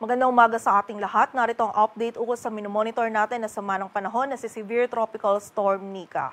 Magandang umaga sa ating lahat. Narito ang update ukol sa minomonitor natin na sama ng panahon na si Severe Tropical Storm Nika.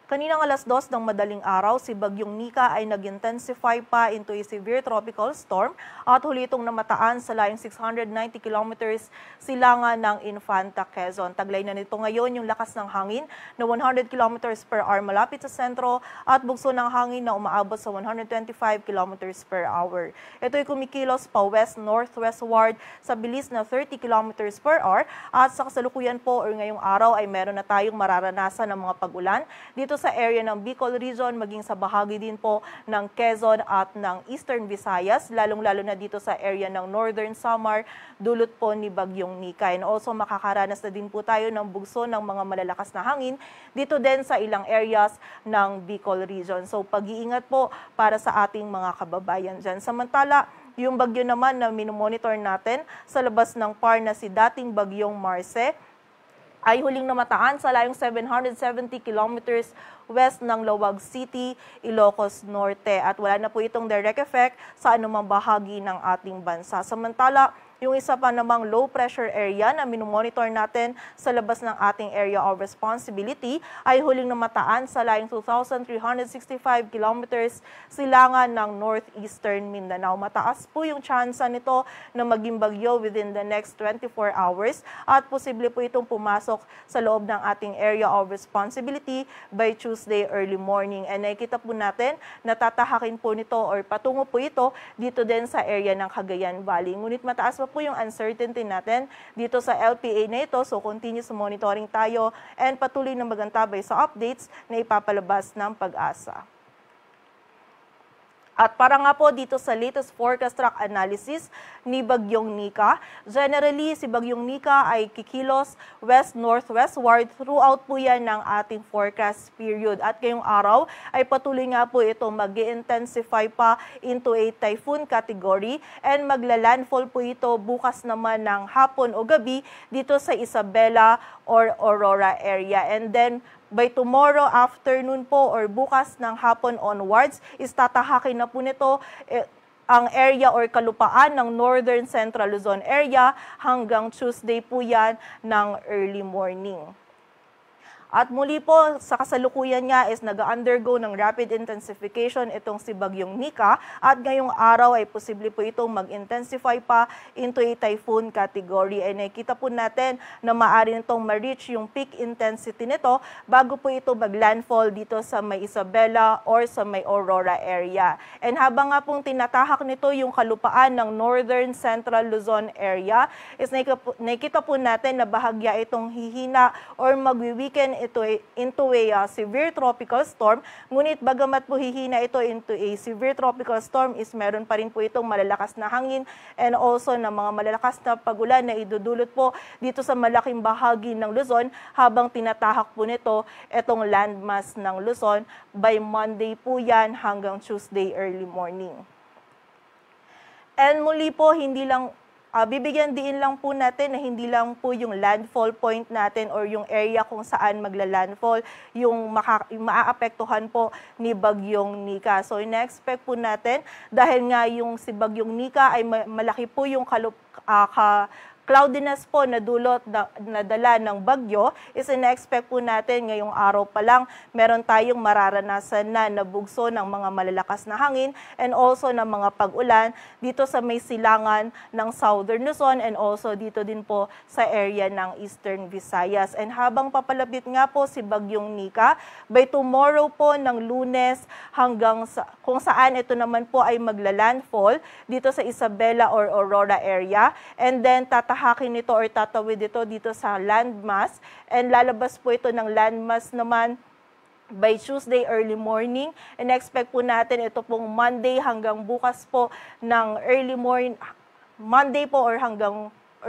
Kaninang alas 2 ng madaling araw, si Bagyong Nika ay nag-intensify pa into a severe tropical storm at huli itong namataan sa layong 690 kilometers silangan ng Infanta, Quezon. Taglay na nito ngayon yung lakas ng hangin na 100 kilometers per hour malapit sa sentro at bugso ng hangin na umaabot sa 125 kilometers per hour. Ito ay kumikilos pa west-northwestward sa bilis na 30 kilometers per hour at sa kasalukuyan po or ngayong araw ay meron na tayong mararanasan ng mga pag-ulan dito sa area ng Bicol Region, maging sa bahagi din po ng Quezon at ng Eastern Visayas, lalong-lalo na dito sa area ng Northern Samar, dulot po ni Bagyong Nika. And also makakaranas na din po tayo ng bugso ng mga malalakas na hangin dito din sa ilang areas ng Bicol Region. So pag-iingat po para sa ating mga kababayan dyan. Samantala, yung bagyo naman na minomonitor natin sa labas ng PAR na si dating Bagyong Marce, ay huling namataan sa layong 770 kilometers west ng Lawag City, Ilocos Norte. At wala na po itong direct effect sa anumang bahagi ng ating bansa. Samantala, yung isa pa namang low pressure area na minomonitor natin sa labas ng ating area of responsibility ay huling namataan sa layong 2,365 kilometers silangan ng northeastern Mindanao. Mataas po yung tsansa nito na maging bagyo within the next 24 hours at posible po itong pumasok sa loob ng ating area of responsibility by Tuesday early morning. And nakikita po natin na tatahakin po nito or patungo po ito dito din sa area ng Cagayan Valley. Ngunit mataas po yung uncertainty natin dito sa LPA na ito. So continuous monitoring tayo and patuloy na magantabay sa updates na ipapalabas ng Pag-asa. At para nga po dito sa latest forecast track analysis ni Bagyong Nika, generally si Bagyong Nika ay kikilos west-northwestward throughout po yan ng ating forecast period. At ngayong araw ay patuloy nga po ito mag-intensify pa into a typhoon category and magla-landfall po ito bukas naman ng hapon o gabi dito sa Isabela or Aurora area. And then by tomorrow afternoon po or bukas ng hapon onwards, tatahakin na po nito ang area or kalupaan ng Northern Central Luzon area hanggang Tuesday po yan ng early morning. At muli po, sa kasalukuyan niya is nag-undergo ng rapid intensification itong si Bagyong Nika at ngayong araw ay posible po itong mag-intensify pa into a typhoon category. Ay nakikita po natin na maaari nitong ma-reach yung peak intensity nito bago po ito mag-landfall dito sa may Isabela or sa may Aurora area. And habang nga pong tinatahak nito yung kalupaan ng Northern Central Luzon area, is nakikita po natin na bahagya itong hihina or magwi-weaken ito into a severe tropical storm. Ngunit bagamat po hihina ito into a severe tropical storm is meron pa rin po itong malalakas na hangin and also na mga malalakas na pagulan na idudulot po dito sa malaking bahagi ng Luzon habang tinatahak po nito itong landmass ng Luzon by Monday po yan hanggang Tuesday early morning. And muli po, bibigyan din lang po natin na hindi lang po yung landfall point natin or yung area kung saan magla-landfall yung maaapektuhan po ni Bagyong Nika. So ina-expect po natin dahil nga yung si Bagyong Nika ay malaki po yung cloudiness po na dulot na dala ng bagyo, is ina-expect po natin ngayong araw pa lang meron tayong mararanasan na bugso ng mga malalakas na hangin and also ng mga pag-ulan dito sa may silangan ng Southern Luzon and also dito din po sa area ng Eastern Visayas. And habang papalapit nga po si Bagyong Nika, by tomorrow po ng Lunes hanggang kung saan ito naman po ay magla-landfall dito sa Isabela or Aurora area and then tatahakin nito or tatawid ito dito sa landmass and lalabas po ito ng landmass naman by Tuesday early morning. And expect po natin ito pong Monday hanggang bukas po ng early morning, Monday po or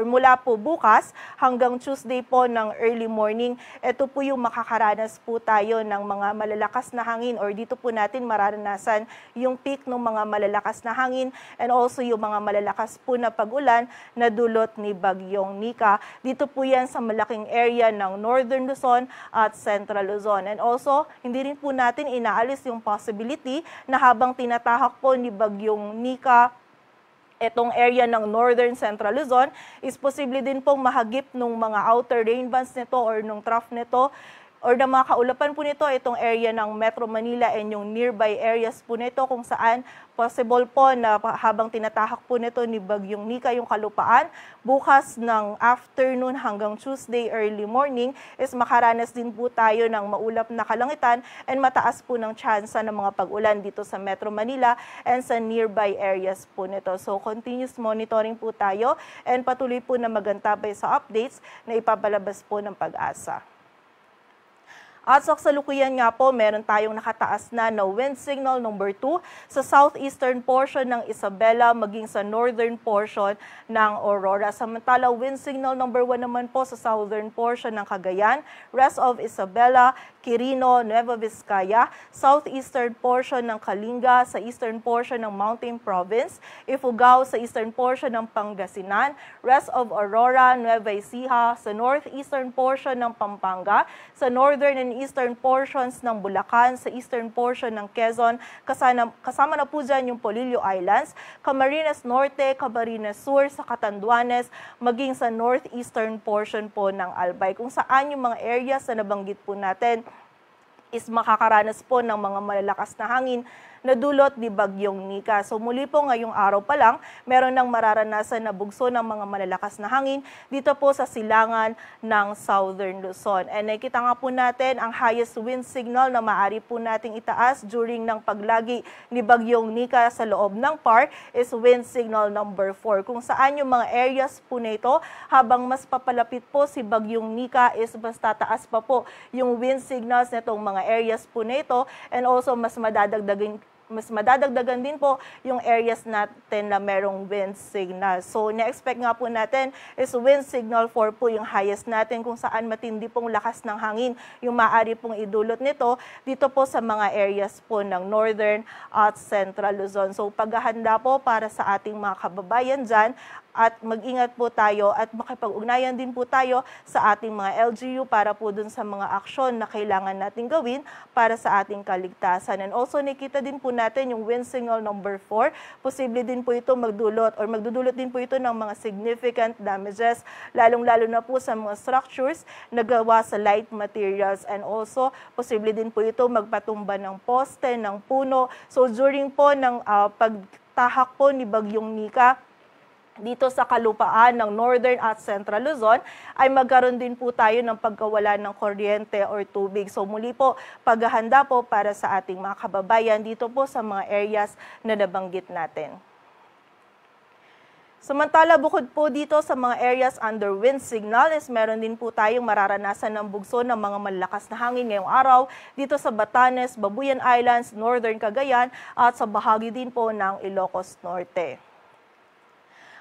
mula po bukas hanggang Tuesday po ng early morning, ito po yung makakaranas po tayo ng mga malalakas na hangin or dito po natin mararanasan yung peak ng mga malalakas na hangin and also yung mga malalakas po na pag-ulan na dulot ni Bagyong Nika. Dito po yan sa malaking area ng Northern Luzon at Central Luzon. And also, hindi rin po natin inaalis yung possibility na habang tinatahak po ni Bagyong Nika Itong area ng Northern Central Luzon is posible din pong mahagip ng mga outer rain bands nito or nung trough nito or na mga kaulapan po nito itong area ng Metro Manila and yung nearby areas po nito kung saan possible po na habang tinatahak po nito ni Bagyong Nika yung kalupaan, bukas ng afternoon hanggang Tuesday early morning is makaranas din po tayo ng maulap na kalangitan and mataas po ng tsansa ng mga pag-ulan dito sa Metro Manila and sa nearby areas po nito. So continuous monitoring po tayo and patuloy po na magantabay sa updates na ipapalabas po ng Pag-asa. At sa kasalukuyan nga po, meron tayong nakataas na wind signal number 2 sa southeastern portion ng Isabela maging sa northern portion ng Aurora. Samantala, wind signal number 1 naman po sa southern portion ng Cagayan, rest of Isabela, Quirino, Nueva Vizcaya, southeastern portion ng Kalinga, sa eastern portion ng Mountain Province, Ifugao sa eastern portion ng Pangasinan, rest of Aurora, Nueva Ecija, sa northeastern portion ng Pampanga, sa northern and eastern portions ng Bulacan, sa eastern portion ng Quezon, kasama na po dyan yung Polillo Islands, Camarines Norte, Camarines Sur, sa Catanduanes, maging sa northeastern portion po ng Albay, kung saan yung mga areas na nabanggit po natin is makakaranas po ng mga malalakas na hangin na dulot ni Bagyong Nika. So muli po ngayong araw pa lang, meron ng mararanasan na bugso ng mga malalakas na hangin dito po sa silangan ng Southern Luzon. And nakita nga po natin ang highest wind signal na maaari po nating itaas during ng paglagi ni Bagyong Nika sa loob ng PAR is wind signal number 4. Kung saan yung mga areas po nito, habang mas papalapit po si Bagyong Nika is mas tataas pa po yung wind signals nitong mga areas po nito and also mas madadagdagan din po yung areas natin na merong wind signal. So, na-expect nga po natin is wind signal 4 po yung highest natin kung saan matindi pong lakas ng hangin yung maaari pong idulot nito dito po sa mga areas po ng Northern at Central Luzon. So, paghahanda po para sa ating mga kababayan dyan at mag-ingat po tayo at makipag-ugnayan din po tayo sa ating mga LGU para po dun sa mga aksyon na kailangan natin gawin para sa ating kaligtasan. And also nakita din po natin yung wind signal number 4. Posible din po ito magdudulot din po ito ng mga significant damages, lalong-lalo na po sa mga structures na gawa sa light materials and also posible din po ito magpatumba ng poste, ng puno. So during po ng pagtahak po ni Bagyong Nika dito sa kalupaan ng Northern at Central Luzon, ay magkaroon din po tayo ng pagkawala ng kuryente or tubig. So muli po, paghahanda po para sa ating mga kababayan dito po sa mga areas na nabanggit natin. Samantala, bukod po dito sa mga areas under wind signal, is meron din po tayong mararanasan ng bugso ng mga malalakas na hangin ngayong araw dito sa Batanes, Babuyan Islands, Northern Cagayan at sa bahagi din po ng Ilocos Norte.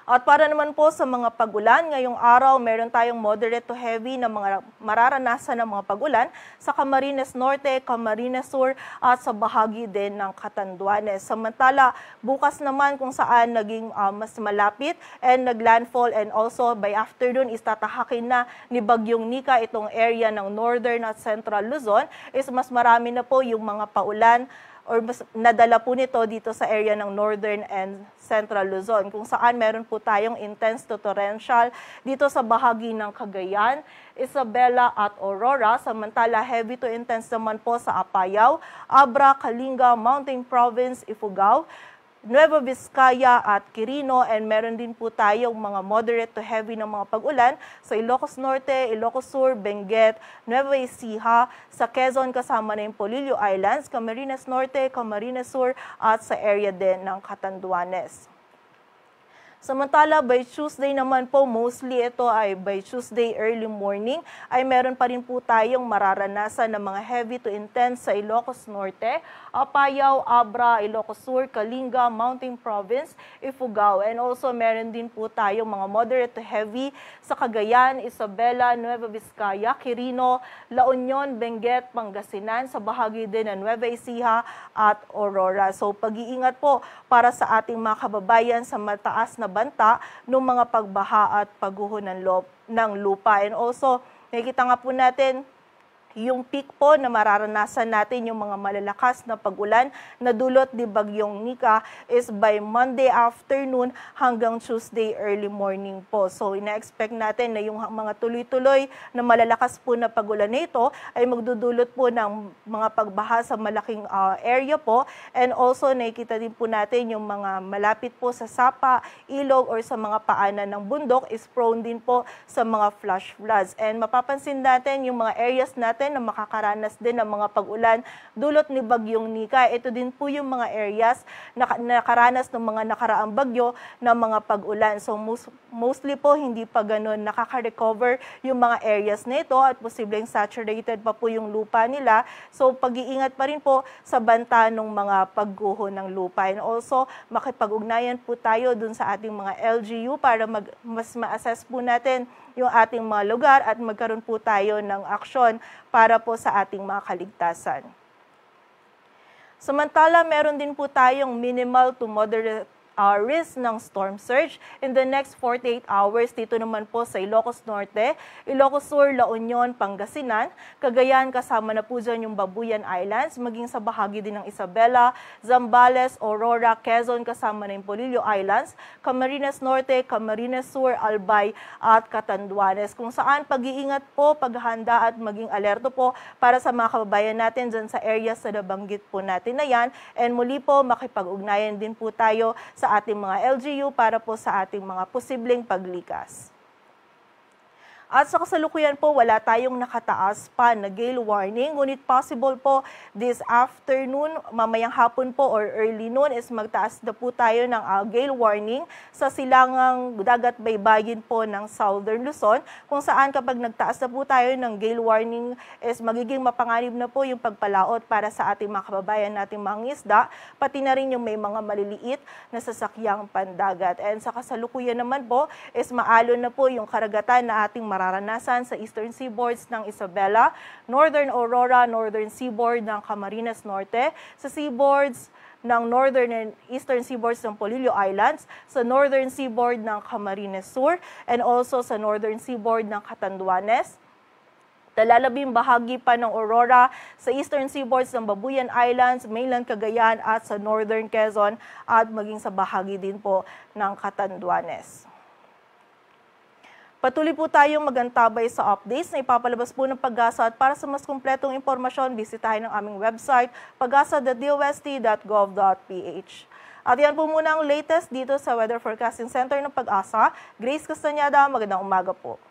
At para naman po sa mga pag-ulan, ngayong araw meron tayong moderate to heavy na mga mararanasan ng mga pag-ulan sa Camarines Norte, Camarines Sur at sa bahagi din ng Catanduanes. Samantala, bukas naman kung saan naging mas malapit and naglandfall and also by afternoon is tatahakin na ni Bagyong Nika itong area ng Northern at Central Luzon is mas marami na po yung mga paulan or mas nadala po nito dito sa area ng Northern and Central Luzon, kung saan meron po tayong intense to torrential dito sa bahagi ng Cagayan, Isabela at Aurora, samantala heavy to intense naman po sa Apayao, Abra, Kalinga, Mountain Province, Ifugao, Nueva Vizcaya at Quirino, and meron din po tayong mga moderate to heavy na mga pag-ulan sa Ilocos Norte, Ilocos Sur, Benguet, Nueva Ecija, sa Quezon kasama na yung Polillo Islands, Camarines Norte, Camarines Sur at sa area din ng Catanduanes. Samantala, by Tuesday naman po, mostly ito ay by Tuesday early morning, ay meron pa rin po tayong mararanasan ng mga heavy to intense sa Ilocos Norte, Apayao, Abra, Ilocos Sur, Kalinga, Mountain Province, Ifugao. And also meron din po tayong mga moderate to heavy sa Cagayan, Isabela, Nueva Vizcaya, Quirino, La Union, Benguet, Pangasinan, sa bahagi din ng Nueva Ecija at Aurora. So pag-iingat po para sa ating mga kababayan sa mataas na banta ng mga pagbaha at pagguho ng lupa. And also, nakikita nga po natin Yung peak po na mararanasan natin yung mga malalakas na pag-ulan na dulot ni Bagyong Nika is by Monday afternoon hanggang Tuesday early morning po. So ina-expect natin na yung mga tuloy-tuloy na malalakas po na pag-ulan na ito ay magdudulot po ng mga pagbaha sa malaking area po, and also nakikita din po natin yung mga malapit po sa sapa, ilog or sa mga paanan ng bundok is prone din po sa mga flash floods. And mapapansin natin yung mga areas natin na makakaranas din ng mga pag-ulan dulot ni Bagyong Nika. Ito din po yung mga areas na nakaranas ng mga nakaraang bagyo na mga pag-ulan. So mostly po hindi pa ganun nakaka-recover yung mga areas na ito at posibleng saturated pa po yung lupa nila. So pag-iingat pa rin po sa banta ng mga pagguho ng lupa. And also makipag-ugnayan po tayo dun sa ating mga LGU para mas ma-assess po natin yung ating mga lugar at magkaroon po tayo ng aksyon para po sa ating mga kaligtasan. Samantala, meron din po tayong minimal to moderate risk ng storm surge in the next 48 hours dito naman po sa Ilocos Norte, Ilocos Sur, La Union, Pangasinan, Cagayan, kasama na po dyan yung Babuyan Islands, maging sa bahagi din ng Isabela, Zambales, Aurora, Quezon, kasama na yung Polillo Islands, Camarines Norte, Camarines Sur, Albay at Catanduanes, kung saan pag-iingat po, paghahanda at maging alerto po para sa mga kababayan natin dyan sa areas na nabanggit po natin na yan. And muli po, makipag-ugnayan din po tayo sa ating mga LGU para po sa ating mga posibleng paglikas. At sa kasalukuyan po, wala tayong nakataas pa na gale warning, ngunit possible po this afternoon, mamayang hapon po or early noon is magtaas na po tayo ng gale warning sa silangang dagat baybayin po ng Southern Luzon, kung saan kapag nagtaas na po tayo ng gale warning is magiging mapanganib na po yung pagpalaot para sa ating mga kababayan nating mga isda, pati na rin yung may mga maliliit na sasakyang pandagat. And sa kasalukuyan naman po is maalon na po yung karagatan na ating mararanasan sa eastern seaboards ng Isabela, northern Aurora, northern seaboard ng Camarines Norte, sa seaboards ng northern and eastern seaboards ng Polillo Islands, sa northern seaboard ng Camarines Sur, and also sa northern seaboard ng Catanduanes. Talalabing bahagi pa ng Aurora sa eastern seaboards ng Babuyan Islands, mainland Cagayan at sa northern Quezon at maging sa bahagi din po ng Catanduanes. Patuloy po tayong magantabay sa updates na ipapalabas po ng Pag-asa at para sa mas kumpletong impormasyon, bisitahin ang aming website pagasa.dost.gov.ph. At yan po muna ang latest dito sa Weather Forecasting Center ng Pag-asa. Grace Castañeda, magandang umaga po.